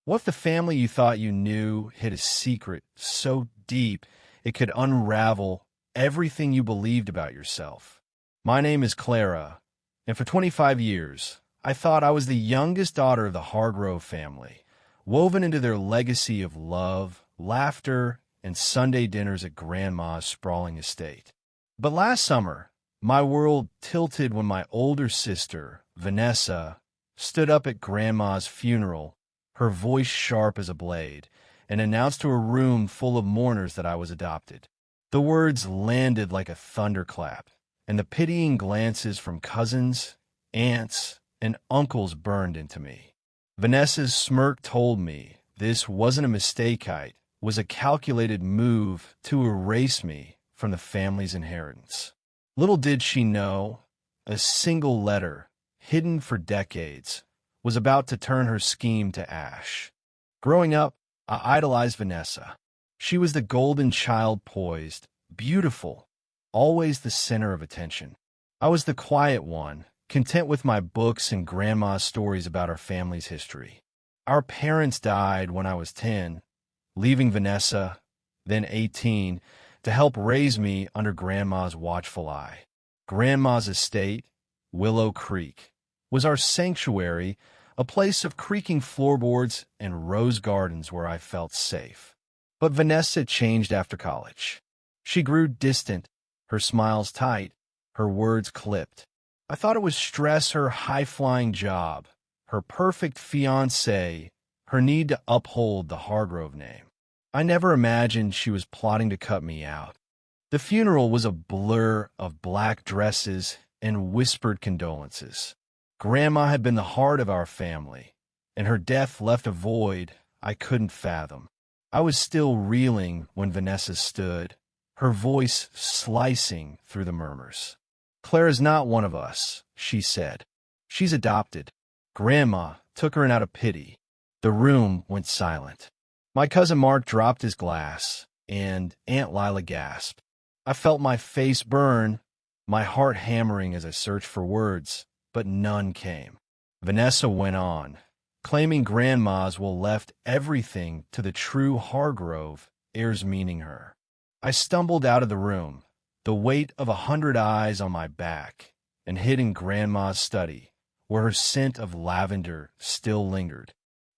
What if the family you thought you knew hid a secret so deep it could unravel everything you believed about yourself? My name is Clara, and for 25 years, I thought I was the youngest daughter of the Hargrove family, woven into their legacy of love, laughter, and Sunday dinners at Grandma's sprawling estate. But last summer, my world tilted when my older sister, Vanessa, stood up at Grandma's funeral, her voice sharp as a blade, and announced to a room full of mourners that I was adopted. The words landed like a thunderclap, and the pitying glances from cousins, aunts, and uncles burned into me. Vanessa's smirk told me this wasn't a mistake, it was a calculated move to erase me from the family's inheritance. Little did she know, a single letter, hidden for decades, was about to turn her scheme to ash. Growing up, I idolized Vanessa. She was the golden child, poised, beautiful, always the center of attention. I was the quiet one, content with my books and Grandma's stories about our family's history. Our parents died when I was 10, leaving Vanessa, then 18, to help raise me under Grandma's watchful eye. Grandma's estate, Willow Creek, was our sanctuary, a place of creaking floorboards and rose gardens where I felt safe. But Vanessa changed after college. She grew distant, her smiles tight, her words clipped. I thought it was stress, her high-flying job, her perfect fiancé, her need to uphold the Hargrove name. I never imagined she was plotting to cut me out. The funeral was a blur of black dresses and whispered condolences. Grandma had been the heart of our family, and her death left a void I couldn't fathom. I was still reeling when Vanessa stood, her voice slicing through the murmurs. "Clara's not one of us," she said. "She's adopted." Grandma took her in out of pity. The room went silent. My cousin Mark dropped his glass, and Aunt Lila gasped. I felt my face burn, my heart hammering as I searched for words, but none came. Vanessa went on, claiming Grandma's will left everything to the true Hargrove heirs, meaning her. I stumbled out of the room, the weight of 100 eyes on my back, and hid in Grandma's study, where her scent of lavender still lingered.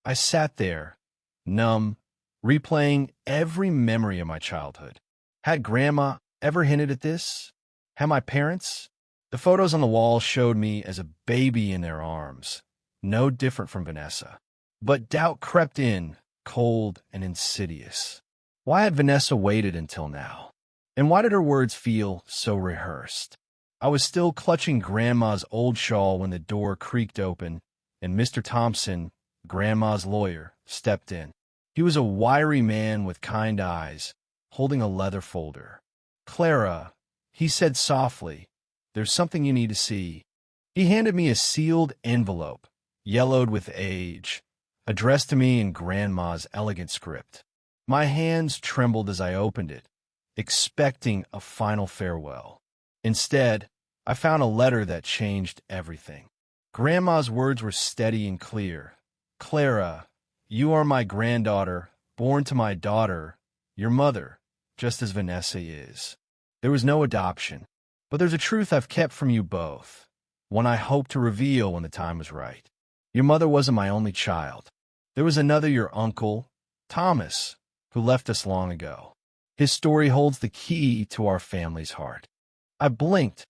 I sat there, numb, replaying every memory of my childhood. Had Grandma ever hinted at this? Had my parents? The photos on the wall showed me as a baby in their arms, no different from Vanessa. But doubt crept in, cold and insidious. Why had Vanessa waited until now? And why did her words feel so rehearsed? I was still clutching Grandma's old shawl when the door creaked open, and Mr. Thompson, Grandma's lawyer, stepped in. He was a wiry man with kind eyes, holding a leather folder. "Clara," he said softly, "there's something you need to see." He handed me a sealed envelope, yellowed with age, addressed to me in Grandma's elegant script. My hands trembled as I opened it, expecting a final farewell. Instead, I found a letter that changed everything. Grandma's words were steady and clear. "Clara, you are my granddaughter, born to my daughter, your mother, just as Vanessa is. There was no adoption, but there's a truth I've kept from you both, one I hope to reveal when the time was right. Your mother wasn't my only child. There was another, your uncle, Thomas, who left us long ago. His story holds the key to our family's heart." I blinked,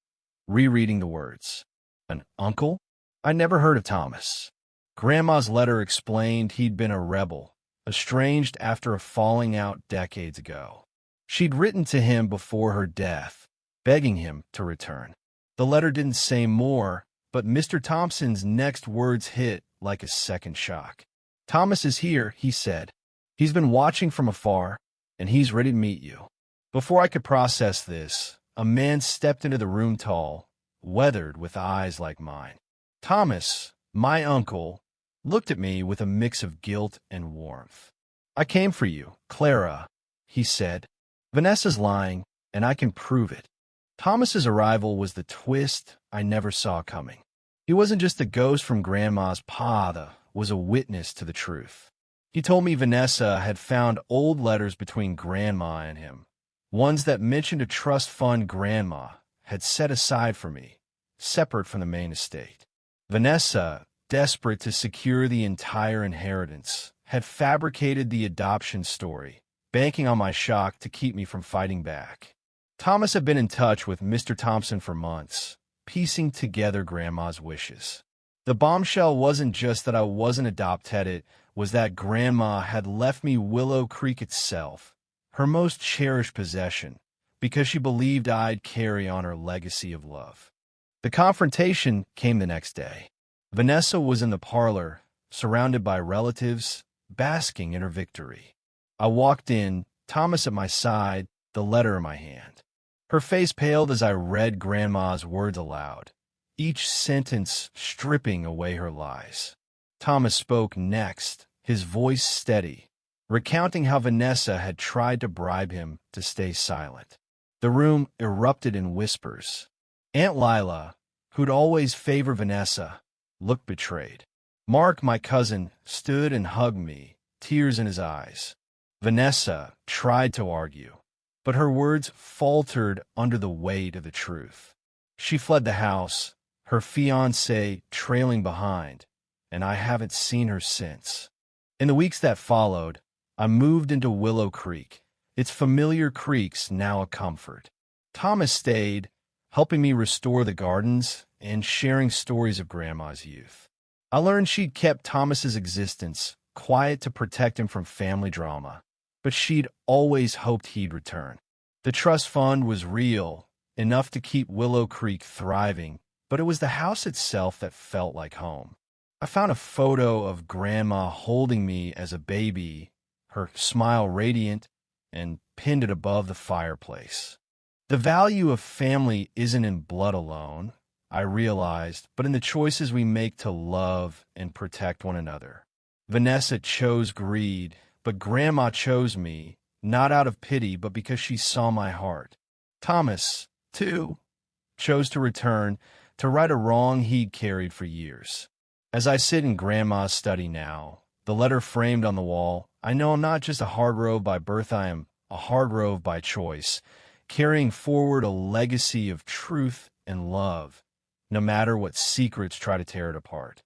rereading the words. An uncle? I never heard of Thomas. Grandma's letter explained he'd been a rebel, estranged after a falling out decades ago. She'd written to him before her death, begging him to return. The letter didn't say more, but Mr. Thompson's next words hit like a second shock. "Thomas is here," he said. "He's been watching from afar, and he's ready to meet you." Before I could process this, a man stepped into the room, tall, weathered, with eyes like mine. Thomas, my uncle, looked at me with a mix of guilt and warmth. "I came for you, Clara," he said. "Vanessa's lying, and I can prove it." Thomas's arrival was the twist I never saw coming. He wasn't just a ghost from Grandma's pa, was a witness to the truth. He told me Vanessa had found old letters between Grandma and him, ones that mentioned a trust fund Grandma had set aside for me, separate from the main estate. Vanessa, desperate to secure the entire inheritance, had fabricated the adoption story, banking on my shock to keep me from fighting back. Thomas had been in touch with Mr. Thompson for months, piecing together Grandma's wishes. The bombshell wasn't just that I wasn't adopted, it was that Grandma had left me Willow Creek itself, her most cherished possession, because she believed I'd carry on her legacy of love. The confrontation came the next day. Vanessa was in the parlor, surrounded by relatives, basking in her victory. I walked in, Thomas at my side, the letter in my hand. Her face paled as I read Grandma's words aloud, each sentence stripping away her lies. Thomas spoke next, his voice steady, recounting how Vanessa had tried to bribe him to stay silent. The room erupted in whispers. Aunt Lila, who'd always favored Vanessa, looked betrayed. Mark, my cousin, stood and hugged me, tears in his eyes. Vanessa tried to argue, but her words faltered under the weight of the truth. She fled the house, her fiancé trailing behind, and I haven't seen her since. In the weeks that followed, I moved into Willow Creek, its familiar creeks now a comfort. Thomas stayed, helping me restore the gardens and sharing stories of Grandma's youth. I learned she'd kept Thomas's existence quiet to protect him from family drama, but she'd always hoped he'd return. The trust fund was real, enough to keep Willow Creek thriving, but it was the house itself that felt like home. I found a photo of Grandma holding me as a baby, her smile radiant, and pinned it above the fireplace. The value of family isn't in blood alone, I realized, but in the choices we make to love and protect one another. Vanessa chose greed, but Grandma chose me, not out of pity, but because she saw my heart. Thomas, too, chose to return, to right a wrong he'd carried for years. As I sit in Grandma's study now, the letter framed on the wall, I know I'm not just a Hargrove by birth, I am a Hargrove by choice, carrying forward a legacy of truth and love, no matter what secrets try to tear it apart.